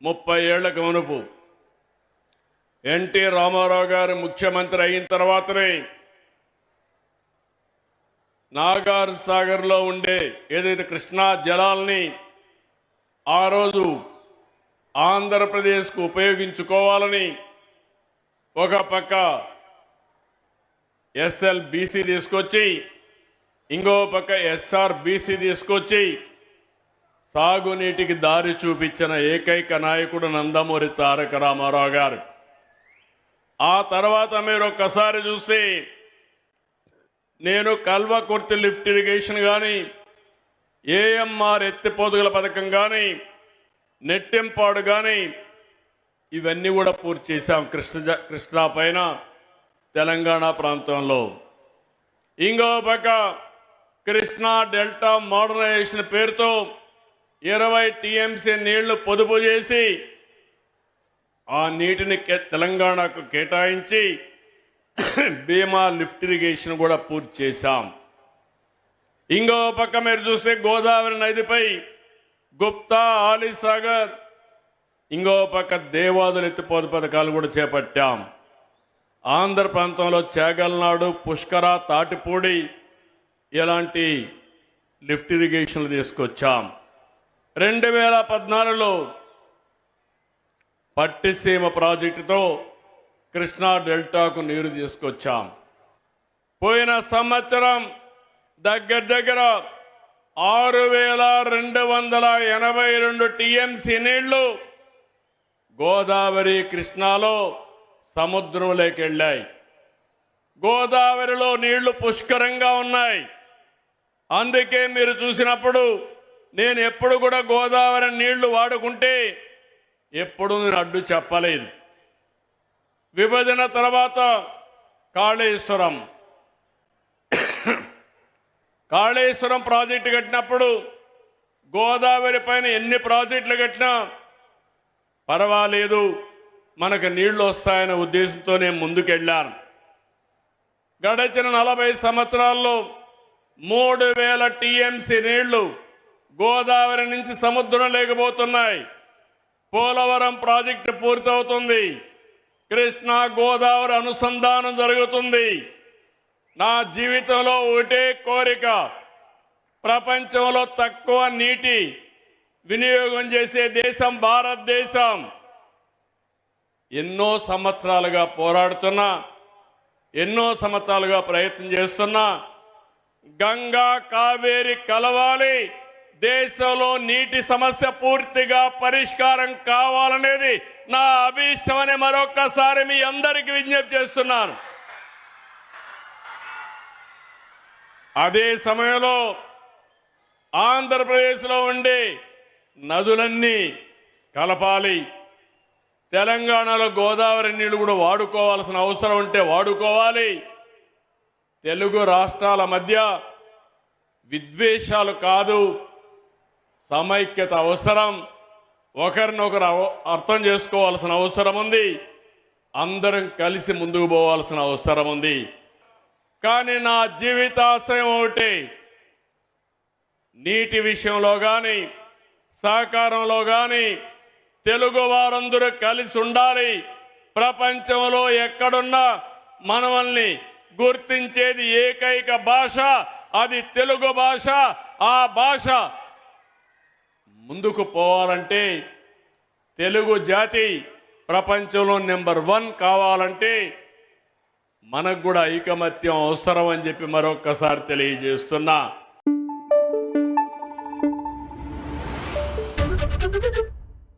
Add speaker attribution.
Speaker 1: 30 ఏళ్లకు మునుపు ఎన్టీ రామారావు గారు ముఖ్యమంత్రి అయిన తర్వాతనే నాగార్ సాగర్లో ఉండే ఏదైతే కృష్ణా జలాల్ని ఆ రోజు ఆంధ్రప్రదేశ్కు ఉపయోగించుకోవాలని ఒక పక్క ఎస్ఎల్బీసీ తీసుకొచ్చి ఇంకో పక్క ఎస్ఆర్బీసీ తీసుకొచ్చి సాగునీటికి దారి చూపించిన ఏకైక నాయకుడు నందమూరి తారక రామారావు గారు. ఆ తర్వాత మీరు ఒక్కసారి చూస్తే నేను కల్వకుర్తి లిఫ్ట్ ఇరిగేషన్ కానీ ఏఎంఆర్ ఎత్తిపోతుగల పథకం కానీ నెట్టెంపాడు కానీ ఇవన్నీ కూడా పూర్తి చేశాం కృష్ణా పైన తెలంగాణ ప్రాంతంలో. ఇంకో పక్క కృష్ణా డెల్టా మోడర్నైజేషన్ పేరుతో 20 టీఎంసీ నీళ్లు పొదుపు చేసి ఆ నీటిని తెలంగాణకు కేటాయించి భీమా లిఫ్ట్ ఇరిగేషన్ కూడా పూర్తి చేశాం. ఇంకో పక్క మీరు చూస్తే గోదావరి నదిపై గుప్తా ఆలీసాగర్ ఇంకో పక్క దేవాదులు ఎత్తిపోతు పథకాలు కూడా చేపట్టాం. ఆంధ్ర ప్రాంతంలో చేగల్నాడు పుష్కర తాటిపూడి ఇలాంటి లిఫ్ట్ ఇరిగేషన్లు తీసుకొచ్చాం. 2014లో పట్టిసీమ ప్రాజెక్టుతో కృష్ణా డెల్టాకు నీరు తీసుకొచ్చాం. పోయిన సంవత్సరం దగ్గర 6282 టీఎంసీ నీళ్లు గోదావరి కృష్ణాలో సముద్రంలోకి వెళ్ళాయి. గోదావరిలో నీళ్లు పుష్కరంగా ఉన్నాయి. అందుకే మీరు చూసినప్పుడు నేను ఎప్పుడు కూడా గోదావరి నీళ్లు వాడుకుంటే ఎప్పుడు నేను అడ్డు చెప్పలేదు. విభజన తర్వాత కాళేశ్వరం ప్రాజెక్టు కట్టినప్పుడు గోదావరి పైన ఎన్ని ప్రాజెక్టులు కట్టినా పర్వాలేదు, మనకు నీళ్లు వస్తాయనే ఉద్దేశంతో నేను ముందుకెళ్ళాను. గడిచిన 40 సంవత్సరాల్లో 3000 టీఎంసీ నీళ్లు గోదావరి నుంచి సముద్రం లేకపోతున్నాయి. పోలవరం ప్రాజెక్టు పూర్తవుతుంది. కృష్ణా గోదావరి అనుసంధానం జరుగుతుంది. నా జీవితంలో ఒకటే కోరిక, ప్రపంచంలో తక్కువ నీటి వినియోగం చేసే దేశం భారతదేశం. ఎన్నో సంవత్సరాలుగా పోరాడుతున్నా, ఎన్నో సంవత్సరాలుగా ప్రయత్నం చేస్తున్నా, గంగా కావేరి కలవాలి, దేశంలో నీటి సమస్య పూర్తిగా పరిష్కారం కావాలనేది నా అభీష్టమని మరొక్కసారి మీ అందరికీ విజ్ఞప్తి చేస్తున్నాను. అదే సమయంలో ఆంధ్రప్రదేశ్లో ఉండే నదులన్నీ కలపాలి. తెలంగాణలో గోదావరి నీళ్లు కూడా వాడుకోవాల్సిన అవసరం ఉంటే వాడుకోవాలి. తెలుగు రాష్ట్రాల మధ్య విద్వేషాలు కాదు, సమైక్యత అవసరం. ఒకరినొకరు అర్థం చేసుకోవాల్సిన అవసరం ఉంది. అందరం కలిసి ముందుకు పోవాల్సిన అవసరం ఉంది. కానీ నా జీవితాశయం ఒకటి, నీటి విషయంలో కానీ సహకారంలో కానీ తెలుగు వారందరూ కలిసి ఉండాలి. ప్రపంచంలో ఎక్కడున్నా మనల్ని గుర్తించేది ఏకైక భాష, అది తెలుగు భాష. ఆ భాష ముందుకు పోవాలంటే, తెలుగు జాతి ప్రపంచంలో నెంబర్ 1 కావాలంటే మనకు కూడా ఐకమత్యం అవసరం అని చెప్పి మరొక్కసారి తెలియజేస్తున్నా.